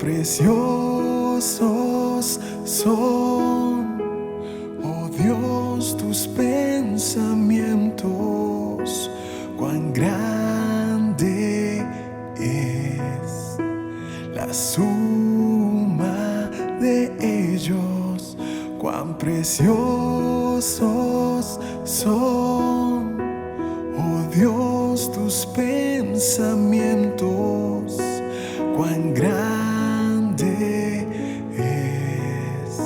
preciosos son, oh Dios, tus pensamientos, cuán grande es la suma de ellos, cuán preciosos son, oh Dios, tus pensamientos, cuán grande es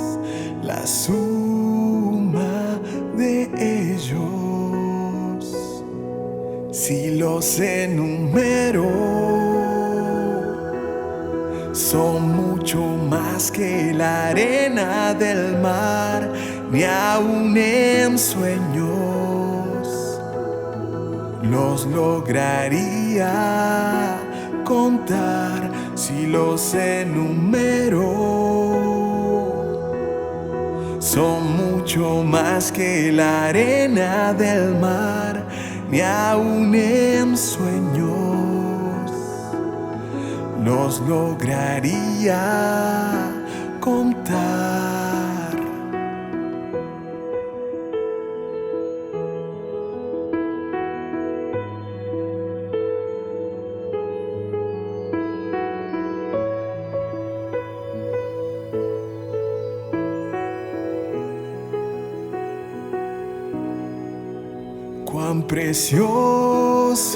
la suma de ellos. Si los enumero, son mucho más que la arena del mar, ni aun en sueños los lograría contar. Si los enumero, son mucho más que la arena del mar, ni aun en sueños los lograría contar. Cuán preciosos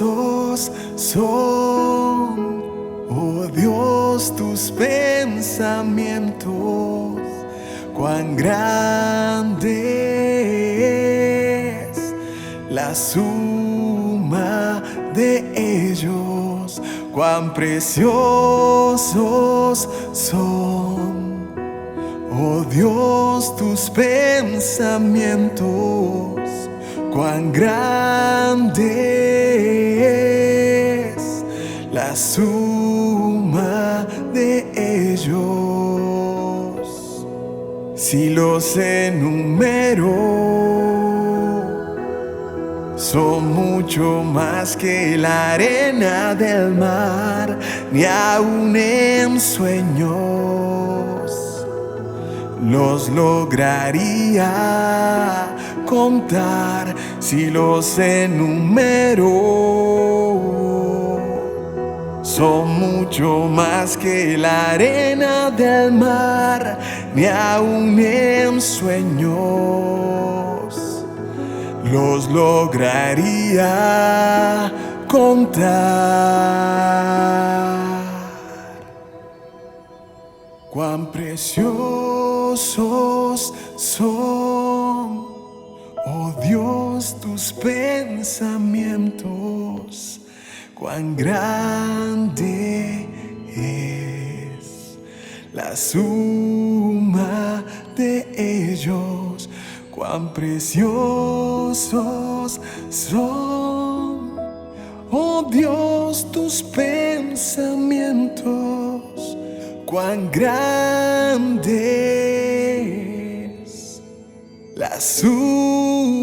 son, oh Dios, tus pensamientos, cuán grande es la suma de ellos, cuán preciosos son, oh Dios, tus pensamientos, cuán grande es la suma de ellos. Si los enumero, son mucho más que la arena del mar, ni aun en sueños los lograría contar. Si los enumero, son mucho más que la arena del mar, ni aun en sueños los lograría contar. Cuán preciosos son, oh Dios, tus pensamientos, cuán grande es la suma de ellos, cuán preciosos son, oh Dios, tus pensamientos, cuán grande es la suma